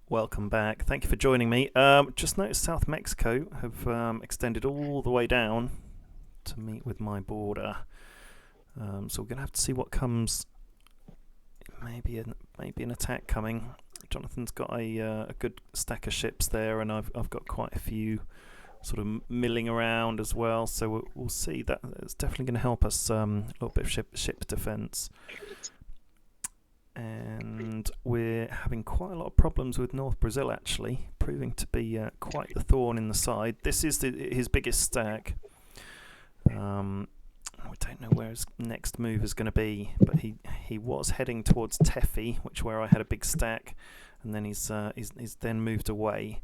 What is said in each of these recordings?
Welcome back. Thank you for joining me. Just noticed South Mexico have extended all the way down to meet with my border. So we're going to have to see what comes. Maybe an attack coming. Jonathan's got a good stack of ships there, and I've got quite a few sort of milling around as well. So we'll see. That it's definitely going to help us a little bit of ship defence. And we're having quite a lot of problems with North Brazil, actually, proving to be quite the thorn in the side. This is his biggest stack. We don't know where his next move is going to be, but he was heading towards Tefi, which where I had a big stack, and then he's then moved away,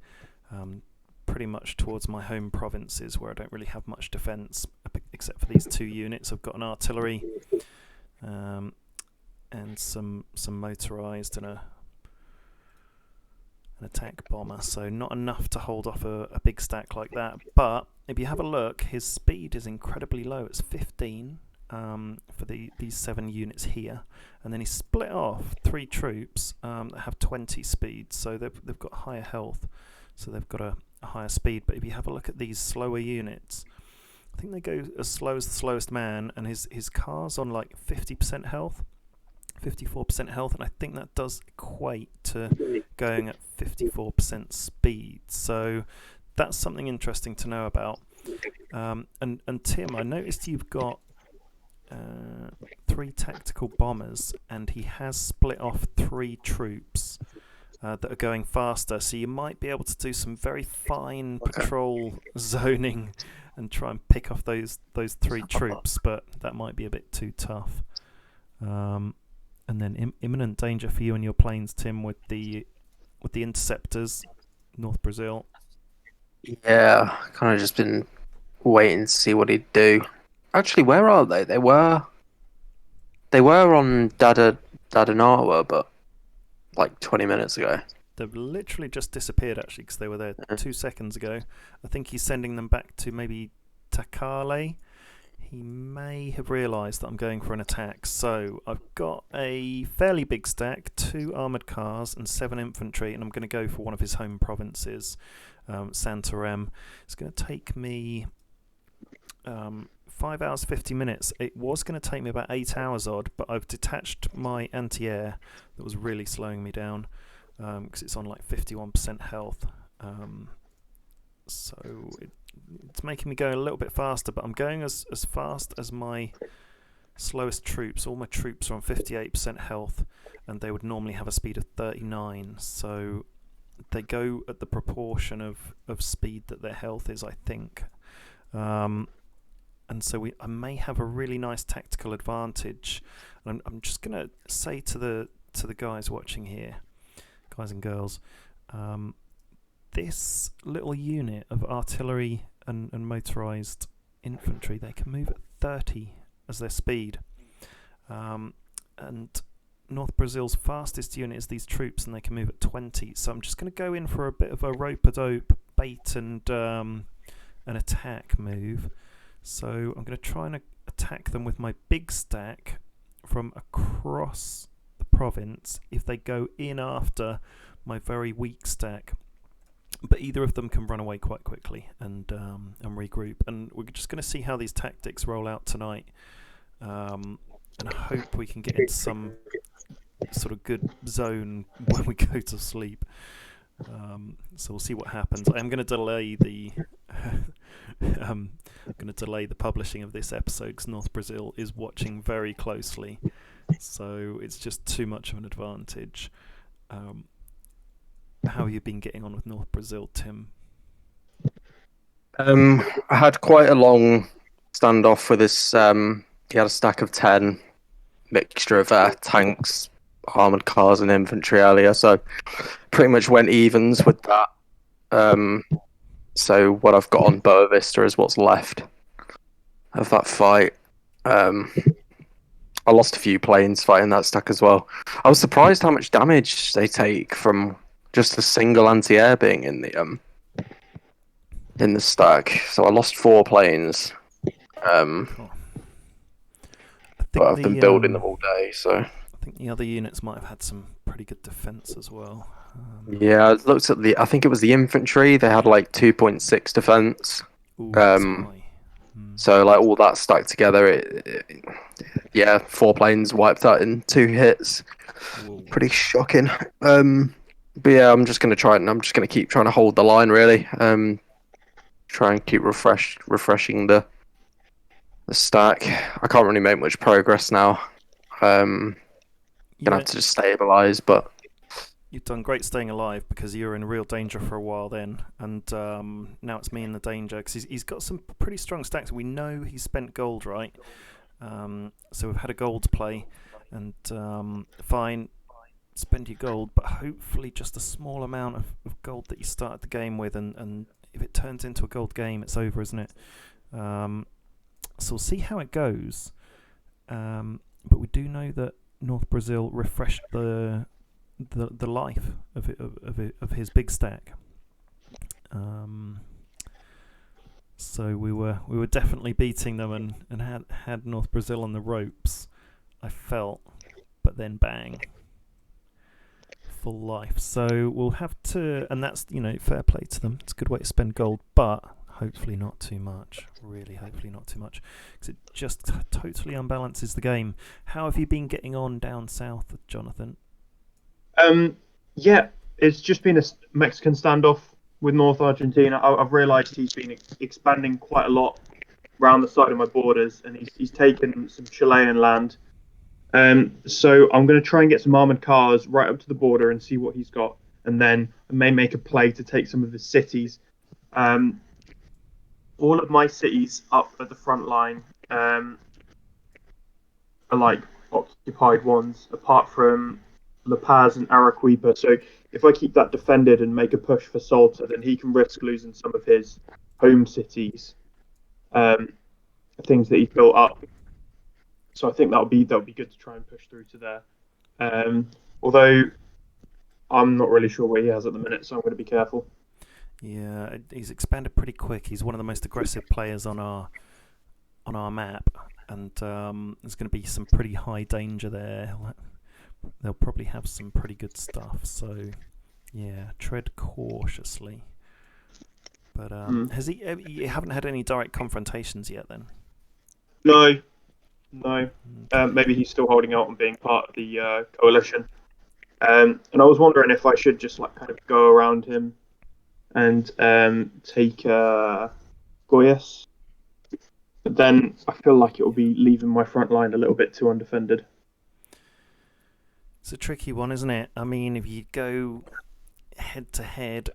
pretty much towards my home provinces, where I don't really have much defence except for these two units. I've got an artillery. And some motorised and an attack bomber, so not enough to hold off a big stack like that. But if you have a look, his speed is incredibly low. It's 15 for these 7 units here, and then he split off 3 troops that have 20 speed, so they've got higher health, so they've got a higher speed. But if you have a look at these slower units, I think they go as slow as the slowest man, and his car's on like 50% health. 54% health, and I think that does equate to going at 54% speed. So that's something interesting to know about. And Tim, I noticed you've got 3 tactical bombers, and he has split off 3 troops that are going faster. So you might be able to do some very fine patrol zoning and try and pick off those 3 troops, but that might be a bit too tough. And then imminent danger for you and your planes, Tim, with the interceptors, North Brazil. Yeah, kind of just been waiting to see what he'd do. Actually, where are they? They were on Dadanawa, but like 20 minutes ago. They've literally just disappeared, actually, because they were there 2 seconds ago. I think he's sending them back to maybe Takale. He may have realised that I'm going for an attack. So I've got a fairly big stack, 2 armoured cars and 7 infantry, and I'm going to go for one of his home provinces, Santarém. It's going to take me 5 hours 50 minutes. It was going to take me about 8 hours odd, but I've detached my anti-air that was really slowing me down because it's on like 51% health. So it's making me go a little bit faster, but I'm going as fast as my slowest troops. All my troops are on 58% health, and they would normally have a speed of 39. So they go at the proportion of speed that their health is, I think. And so I may have a really nice tactical advantage. And I'm just going to say to the guys watching here, guys and girls, this little unit of artillery and motorised infantry, they can move at 30 as their speed. And North Brazil's fastest unit is these troops, and they can move at 20. So I'm just going to go in for a bit of a rope-a-dope bait and an attack move. So I'm going to try and attack them with my big stack from across the province if they go in after my very weak stack. But either of them can run away quite quickly and regroup. And we're just going to see how these tactics roll out tonight. And I hope we can get into some sort of good zone when we go to sleep. So we'll see what happens. I'm going to delay the publishing of this episode because North Brazil is watching very closely. So it's just too much of an advantage. How have you been getting on with North Brazil, Tim? I had quite a long standoff with this. He had a stack of 10, mixture of tanks, armored cars, and infantry earlier, so pretty much went evens with that. So what I've got on Boa Vista is what's left of that fight. I lost a few planes fighting that stack as well. I was surprised how much damage they take from just a single anti-air being in the stack. So I lost 4 planes. Cool. But I've been building them all day, so I think the other units might have had some pretty good defense as well. Yeah, I looked at I think it was the infantry. They had like 2.6 defense. Ooh, that's Um, high. Hmm. so like all that stacked together, yeah, 4 planes wiped out in 2 hits. Whoa. Pretty shocking. But yeah, I'm just gonna try it, and I'm just gonna keep trying to hold the line really. Try and keep refreshing the stack. I can't really make much progress now. Gonna You have to just stabilize, but You've done great staying alive because you were in real danger for a while then, and now it's me in the danger because he's got some pretty strong stacks. We know he's spent gold, right? So we've had a gold play, and fine, spend your gold, but hopefully just a small amount of gold that you started the game with, and if it turns into a gold game, it's over, isn't it? So we'll see how it goes. But we do know that North Brazil refreshed the life of his big stack. So we were definitely beating them and had North Brazil on the ropes, I felt, but then bang, full life. So we'll have to, and that's, fair play to them. It's a good way to spend gold, but hopefully not too much. Really, hopefully not too much, because it just totally unbalances the game. How have you been getting on down south, Jonathan? Yeah, it's just been a Mexican standoff with North Argentina. I've realised he's been expanding quite a lot around the side of my borders, and he's taken some Chilean land. So I'm going to try and get some armored cars right up to the border and see what he's got, and then I may make a play to take some of his cities. All of my cities up at the front line are like occupied ones, apart from La Paz and Arequipa. So if I keep that defended and make a push for Salta, then he can risk losing some of his home cities, um, things that he's built up. So I think that'll be good to try and push through to there. Although I'm not really sure where he has at the minute, so I'm going to be careful. Yeah, he's expanded pretty quick. He's one of the most aggressive players on our map, and there's going to be some pretty high danger there. They'll probably have some pretty good stuff. So yeah, tread cautiously. But has he? You haven't had any direct confrontations yet, then? No, no. Maybe he's still holding out on being part of the coalition. And I was wondering if I should just like kind of go around him and take Goyas. But then I feel like it will be leaving my front line a little bit too undefended. It's a tricky one, isn't it? I mean, if you go head to head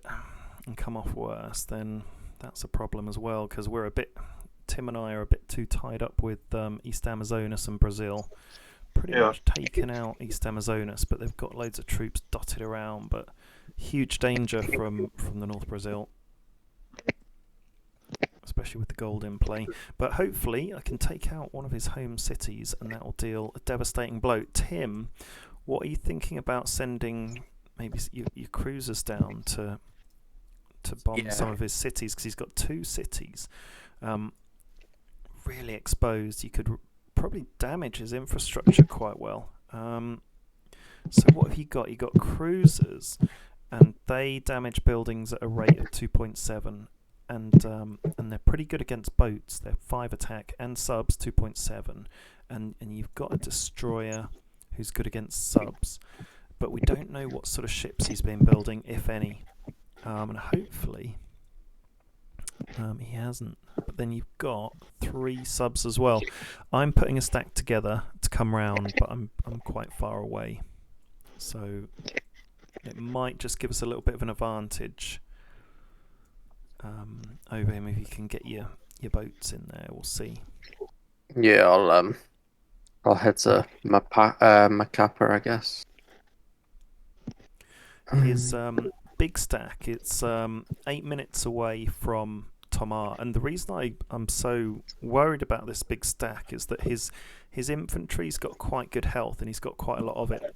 and come off worse, then that's a problem as well, because Tim and I are a bit too tied up with East Amazonas and Brazil. Pretty much taken out East Amazonas, but they've got loads of troops dotted around, but huge danger from the North Brazil, especially with the gold in play. But hopefully I can take out one of his home cities, and that will deal a devastating blow. Tim, what are you thinking about sending maybe your cruisers down to bomb some of his cities? Because he's got 2 cities really exposed. You could probably damage his infrastructure quite well. So what have you got? You got cruisers, and they damage buildings at a rate of 2.7, and they're pretty good against boats. They're 5 attack, and subs 2.7, and you've got a destroyer who's good against subs, but we don't know what sort of ships he's been building, if any, and hopefully he hasn't. But then you've got 3 subs as well. I'm putting a stack together to come round, but I'm quite far away, so it might just give us a little bit of an advantage over him if you can get your boats in there. We'll see. yeah, I'll head to Macapa, I guess. His big stack, it's 8 minutes away from Tomar, and the reason I'm so worried about this big stack is that his infantry's got quite good health, and he's got quite a lot of it.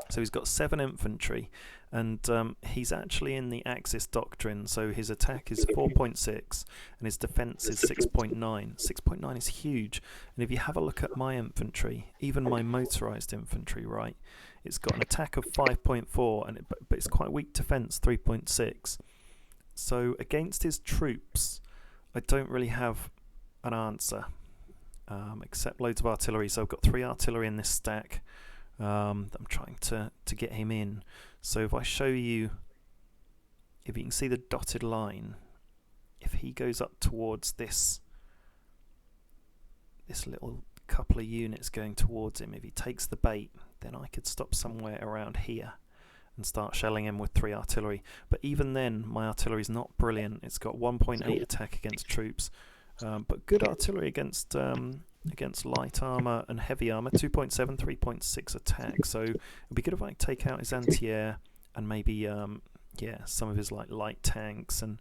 So he's got 7 infantry, and he's actually in the Axis doctrine. So his attack is 4.6, and his defense is 6.9. 6.9 is huge. And if you have a look at my infantry, even my motorized infantry, right, it's got an attack of 5.4, and but it's quite weak defense, 3.6. So against his troops, I don't really have an answer, except loads of artillery. So I've got 3 artillery in this stack. I'm trying to get him in. So if I show you, if you can see the dotted line, if he goes up towards this little couple of units going towards him, if he takes the bait, then I could stop somewhere around here and start shelling him with 3 artillery. But even then, my artillery is not brilliant. It's got 1.8 attack against troops, but good artillery against light armor and heavy armor. 2.7, 3.6 attack. So it'd be good if I could take out his anti-air and maybe some of his light tanks and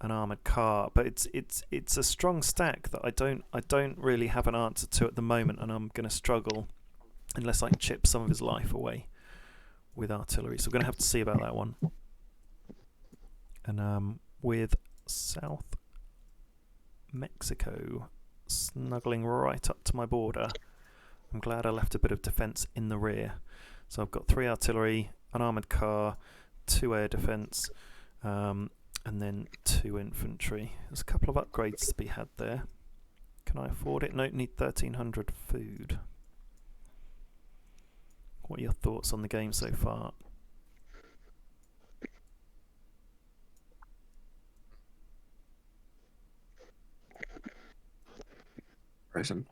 an armored car. But it's a strong stack that I don't really have an answer to at the moment, and I'm going to struggle unless I chip some of his life away with artillery. So we're going to have to see about that one. And with South Mexico snuggling right up to my border, I'm glad I left a bit of defence in the rear. So I've got 3 artillery, an armoured car, 2 air defence, and then 2 infantry. There's a couple of upgrades to be had there. Can I afford it? No, need 1,300 food. What are your thoughts on the game so far? Reason.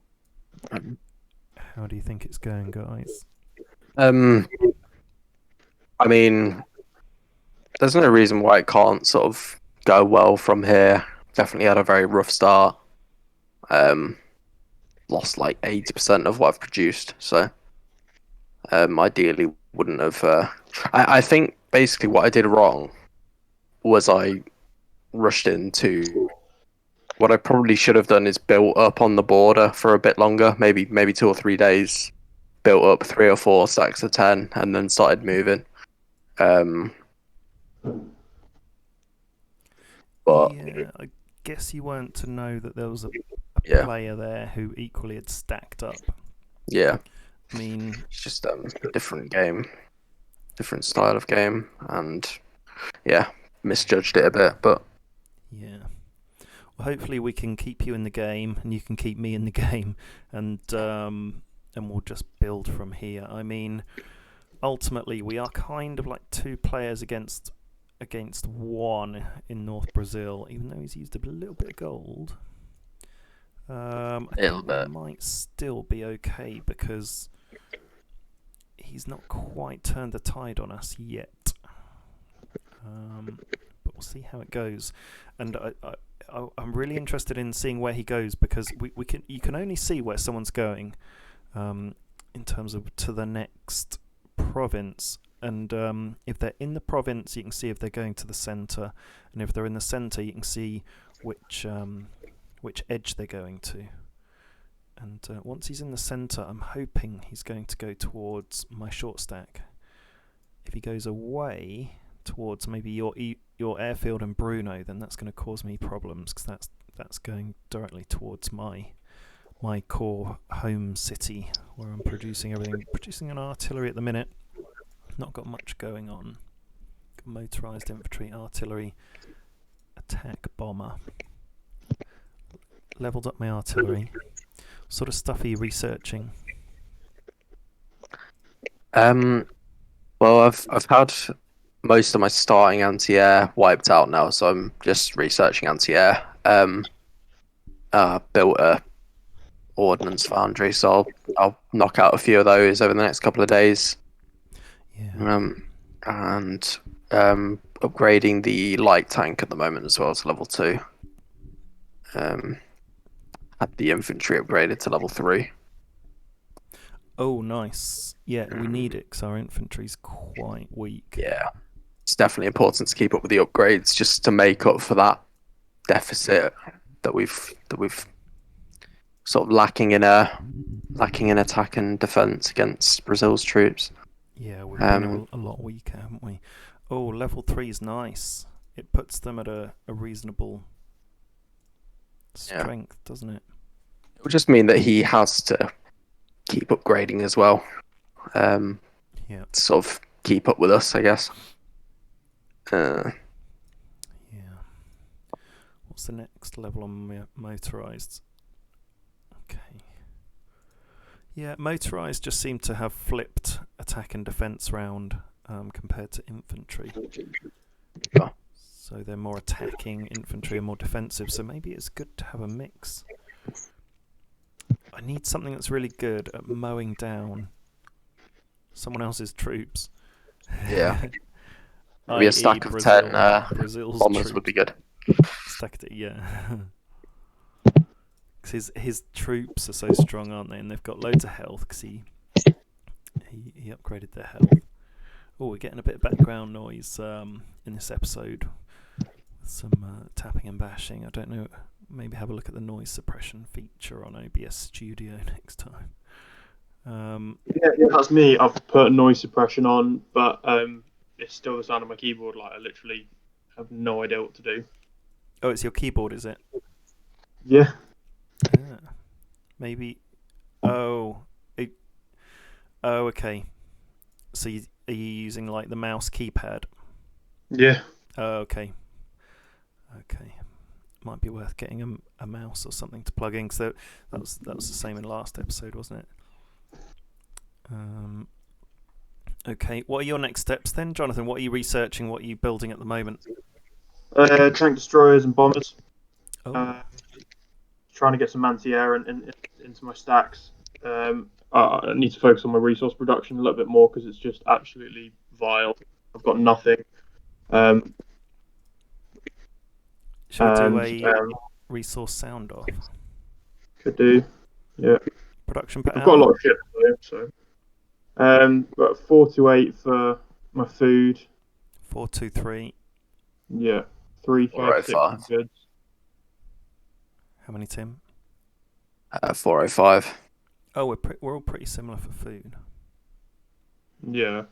How do you think it's going, guys? I mean, there's no reason why it can't sort of go well from here. Definitely had a very rough start. Lost like 80% of what I've produced, so ideally wouldn't have. I think basically what I did wrong was I rushed into. What I probably should have done is built up on the border for a bit longer, maybe 2 or 3 days. Built up 3 or 4 stacks of 10, and then started moving. But yeah, I guess you weren't to know that there was a player there who equally had stacked up. Yeah, I mean, it's just a different game, different style of game, and yeah, misjudged it a bit. But yeah. Well, hopefully we can keep you in the game, and you can keep me in the game, and we'll just build from here. I mean, ultimately we are kind of like 2 players against 1 in North Brazil, even though he's used a little bit of gold. I think we might still be okay because he's not quite turned the tide on us yet. But we'll see how it goes. And I'm really interested in seeing where he goes, because you can only see where someone's going in terms of to the next province. And if they're in the province, you can see if they're going to the centre, and if they're in the centre, you can see which edge they're going to. And once he's in the centre, I'm hoping he's going to go towards my short stack. If he goes away towards maybe your airfield and Bruno, then that's going to cause me problems, because that's going directly towards my core home city where I'm producing everything. Producing an artillery at the minute. Not got much going on. Got motorised infantry, artillery, attack bomber. Leveled up my artillery. What sort of stuff are you researching? Well, I've had most of my starting anti-air wiped out now, so I'm just researching anti-air. Built a ordnance foundry, so I'll knock out a few of those over the next couple of days. Yeah. And upgrading the light tank at the moment as well to level 2. Had the infantry upgraded to level 3. Oh, nice. Yeah, we need it because our infantry's quite weak. Yeah, it's definitely important to keep up with the upgrades just to make up for that deficit that we've sort of lacking in attack and defense against Brazil's troops. Yeah, we've been Um, a lot weaker, haven't we? Oh, level 3 is nice. It puts them at a reasonable Yeah. strength, doesn't it? it would just mean that he has to keep upgrading as well. Yeah. To sort of keep up with us, I guess. Yeah. What's the next level on motorized? Okay. Yeah, motorized just seem to have flipped attack and defense round compared to infantry. Yeah. So they're more attacking, infantry are more defensive. So maybe it's good to have a mix. I need something that's really good at mowing down someone else's troops. Yeah. Maybe i.e. a stack of Brazil, 10 Brazil's bombers troops. would be good. Stacked it, yeah. Because his troops are so strong, aren't they? And they've got loads of health because he upgraded their health. Oh, we're getting a bit of background noise in this episode. Some tapping and bashing. I don't know. Maybe have a look at the noise suppression feature on OBS Studio next time. Yeah, that's me. I've put noise suppression on, but it's still the sound of my keyboard. Like I literally have no idea what to do. Oh, it's your keyboard, is it? Yeah. Maybe. Oh, okay. So are you using like the mouse keypad? Yeah. Oh, okay. Okay. Might be worth getting a mouse or something to plug in. So that was the same in last episode, wasn't it? Okay. What are your next steps then, Jonathan? What are you researching? What are you building at the moment? Tank destroyers and bombers. Oh. Trying to get some anti-air into my stacks. I need to focus on my resource production a little bit more because it's just absolutely vile. I've got nothing. Should we do a resource sound off? Could do. Yeah. Production per I've hour? got a lot of shit though, so. Got 428 for my food. 423. Yeah. 356 for 405. goods. How many, Tim? 405. Oh, we're all pretty similar for food. Yeah.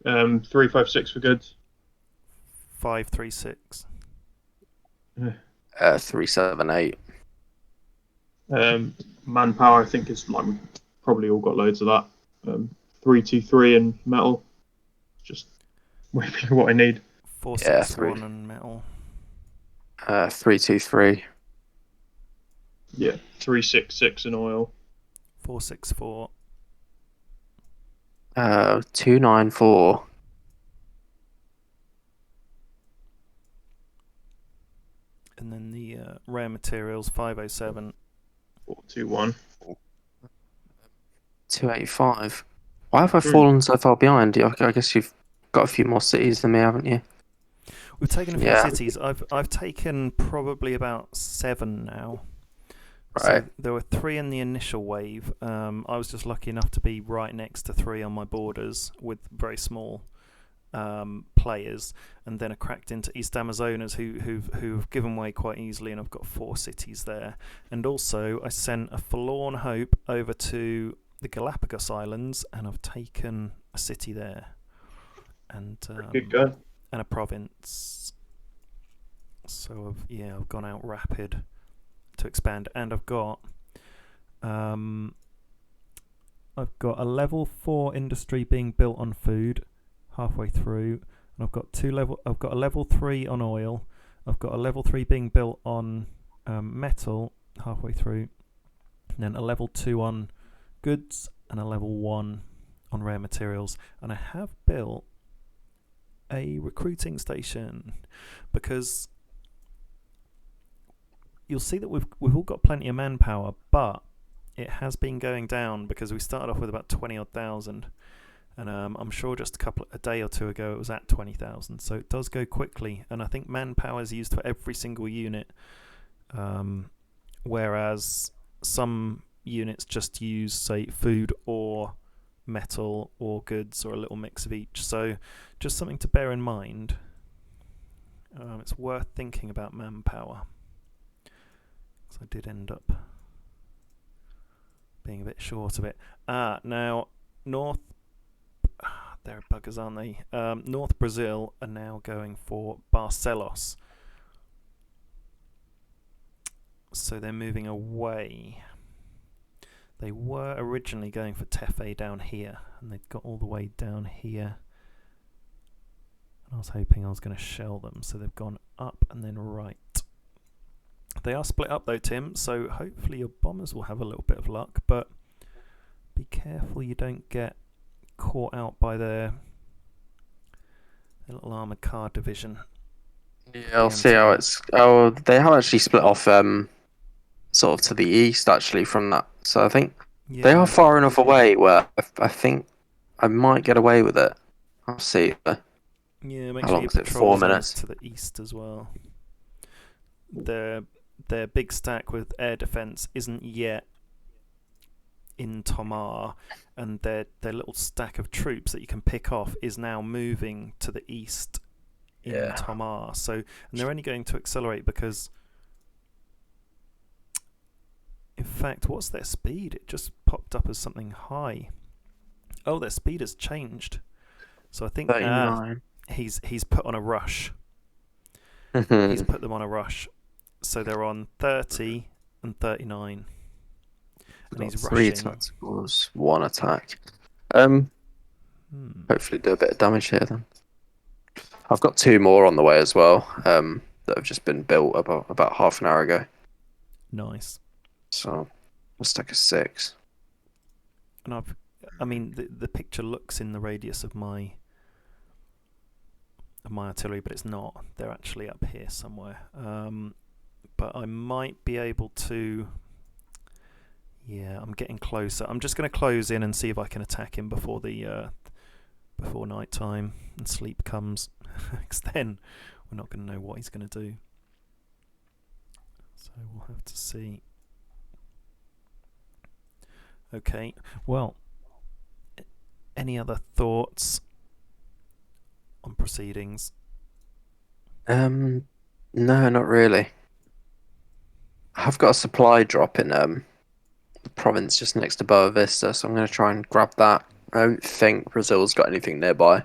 356 for goods. 536. 378. Manpower, I think is like we've probably all got loads of that. 323 in metal. Just maybe what I need. 461 and metal. 323. Yeah. 366 in oil. 464. 294. And then the rare materials 507. 421. 285. Why have I fallen so far behind? I guess you've got a few more cities than me, haven't you? We've taken a few Yeah. cities. I've taken probably about 7 now. Right. So there were 3 in the initial wave. I was just lucky enough to be right next to 3 on my borders with very small players, and then I cracked into East Amazonas who've given way quite easily, and I've got 4 cities there. And also I sent a forlorn hope over to the Galapagos Islands, and I've taken a city there, and Good go. and a province. So I've gone out rapid to expand, and I've got a level 4 industry being built on food halfway through, and I've got a level 3 on oil. I've got a level 3 being built on metal halfway through, and then a level 2 on goods and a level 1 on rare materials. And I have built a recruiting station because you'll see that we've all got plenty of manpower, but it has been going down because we started off with about 20-odd thousand, and I'm sure just a day or two ago it was at 20,000. So it does go quickly, and I think manpower is used for every single unit, whereas some units just use, say, food or metal or goods or a little mix of each. So just something to bear in mind. It's worth thinking about manpower. So I did end up being a bit short of it. Now, they're buggers, aren't they? North Brazil are now going for Barcelos. So they're moving away. They were originally going for Tefe down here, and they'd got all the way down here. And I was hoping I was going to shell them, so they've gone up and then right. They are split up though, Tim, so hopefully your bombers will have a little bit of luck, but be careful you don't get caught out by their little armoured car division. Yeah, I'll see how it's... Oh, they have actually split off sort of to the east, actually, from that. So I think they are far enough away where I think I might get away with it. I'll see. Yeah, make how sure long you is it? patrol 4 minutes? to the east as well. Their big stack with air defence isn't yet in Tomar, and their little stack of troops that you can pick off is now moving to the east in Tomar. So, and they're only going to accelerate because, in fact, what's their speed? It just popped up as something high. Oh, their speed has changed. So I think 39. He's put on a rush. He's put them on a rush. So they're on 30 and 39. And he's Three rushing. tacticals, 1 attack. Hopefully do a bit of damage here then. I've got 2 more on the way as well, that have just been built about half an hour ago. Nice. So let's take a 6. And I mean, the picture looks in the radius of my artillery, but it's not. They're actually up here somewhere. But I might be able to... Yeah, I'm getting closer. I'm just going to close in and see if I can attack him before before night time and sleep comes, because then we're not going to know what he's going to do. So we'll have to see. Okay, well, any other thoughts on proceedings? No, not really. I've got a supply drop in the province just next to Boa Vista, so I'm going to try and grab that. I don't think Brazil's got anything nearby.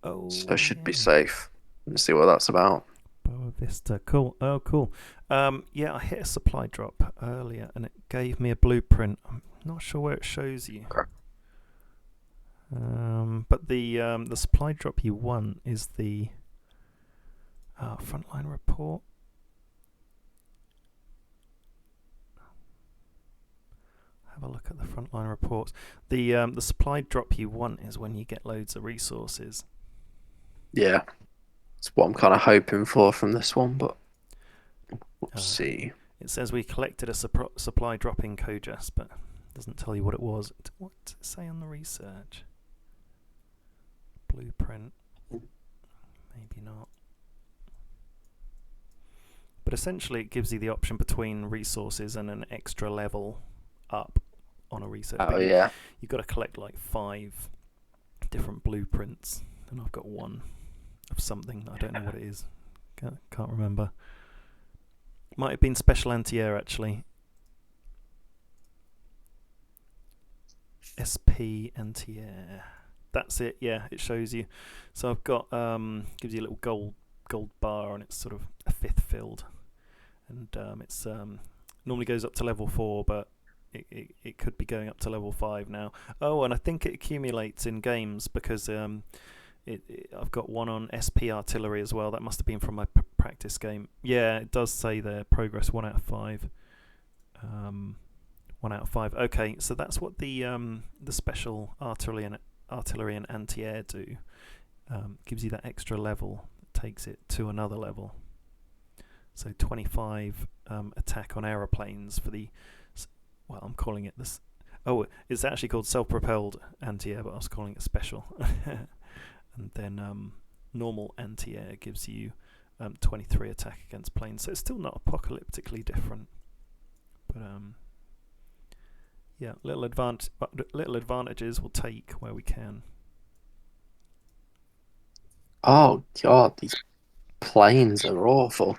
Oh, so I should be safe. Let's see what that's about. Boa Vista, cool. Oh, cool. Yeah, I hit a supply drop earlier, and it gave me a blueprint. I'm not sure where it shows you. Okay. But the supply drop you want is the frontline report. Have a look at the frontline reports. The supply drop you want is when you get loads of resources. Yeah, that's what I'm kind of hoping for from this one, but we'll see. It says we collected a supply drop in Kojas, but it doesn't tell you what it was. What does it say on the research? Blueprint. Maybe not. But essentially it gives you the option between resources and an extra level up on a research. Oh, yeah. You've got to collect like 5 different blueprints, and I've got 1 of something. I don't know what it is. Can't remember. Might have been special anti-air, actually. SP anti-air. That's it. Yeah, it shows you. So I've got gives you a little gold bar, and it's sort of a 5th filled, and it's normally goes up to level 4, but it could be going up to level 5 now. Oh, and I think it accumulates in games because I've got 1 on SP artillery as well. That must have been from my practice game. Yeah, it does say there progress 1 out of 5. 1 out of 5. Okay, so that's what the special artillery and anti-air do. Gives you that extra level, takes it to another level. So 25 attack on aeroplanes for the... Well, I'm calling it this... Oh, it's actually called self-propelled anti-air, but I was calling it special. And then normal anti-air gives you 23 attack against planes. So it's still not apocalyptically different. But yeah, little advantages we'll take where we can. Oh god, these planes are awful.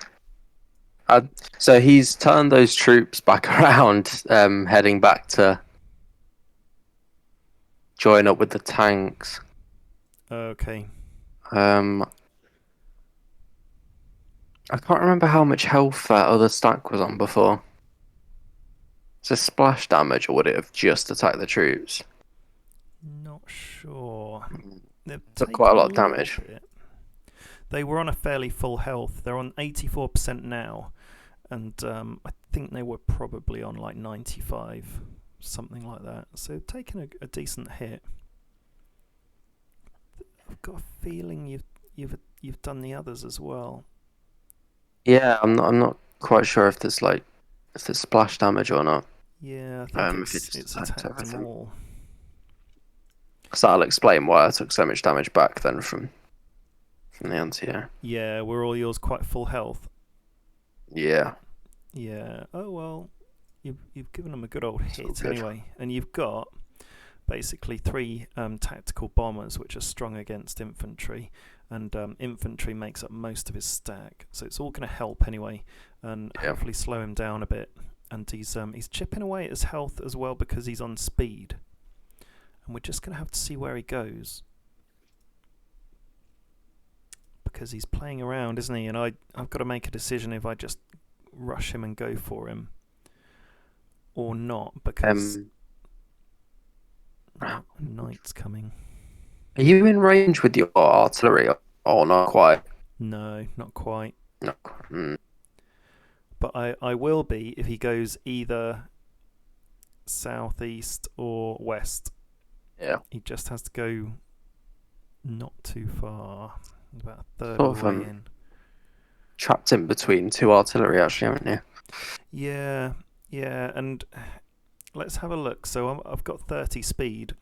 So he's turned those troops back around, heading back to join up with the tanks. Okay. I can't remember how much health that other stack was on before. Is it splash damage, or would it have just attacked the troops? Not sure. They've Took taken quite a lot of little damage. bit. They were on a fairly full health. They're on 84% now, and I think they were probably on like 95, something like that. So taking a decent hit. I've got a feeling you've done the others as well. Yeah, I'm not quite sure if there's splash damage or not. Yeah, I think If it's it's attacked attacked them everything. all. So that'll explain why I took so much damage back then from the anti-air. Yeah, were all yours quite full health? Yeah. Yeah. Oh well, you've given them a good old It's all hit good. anyway, and you've got basically 3 tactical bombers which are strong against infantry, and infantry makes up most of his stack, so it's all going to help anyway, and Yeah. hopefully slow him down a bit. And he's chipping away at his health as well because he's on speed, and we're just going to have to see where he goes because he's playing around, isn't he? And I've got to make a decision if I just rush him and go for him or not, because night's coming. Are you in range with your artillery or not quite? No, not quite. No. But I will be if he goes either southeast or west. Yeah. He just has to go not too far. About a third Sort of of, the way in. Trapped in between 2 artillery, actually, haven't you? Yeah, and let's have a look. So I've got 30 speed,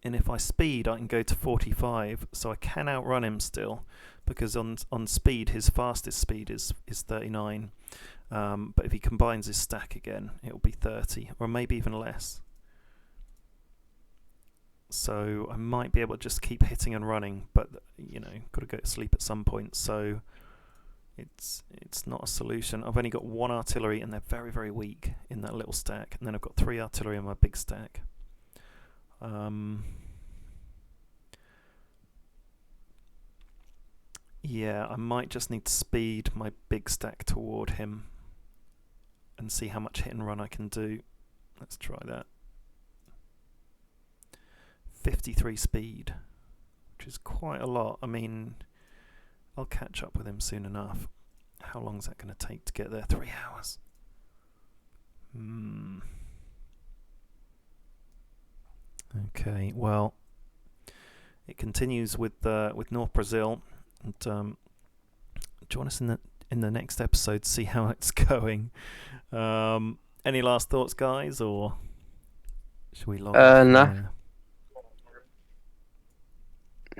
and if I speed, I can go to 45, so I can outrun him still, because on speed, his fastest speed is 39. But if he combines his stack again, it'll be 30, or maybe even less. So I might be able to just keep hitting and running, but got to go to sleep at some point. So it's not a solution. I've only got 1 artillery, and they're very, very weak in that little stack. And then I've got 3 artillery in my big stack. Yeah, I might just need to speed my big stack toward him and see how much hit and run I can do. Let's try that. 53 speed, which is quite a lot. I mean, I'll catch up with him soon enough. How long is that going to take to get there? 3 hours. Okay, well, it continues with North Brazil, and join us in the next episode to see how it's going. Any last thoughts, guys, or should we log off No. there?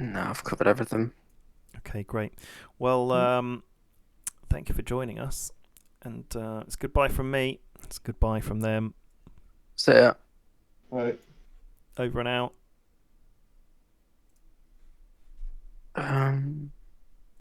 No, I've covered everything. Okay, great. Well, thank you for joining us, and it's goodbye from me. It's goodbye from them. See ya. Right. Over and out.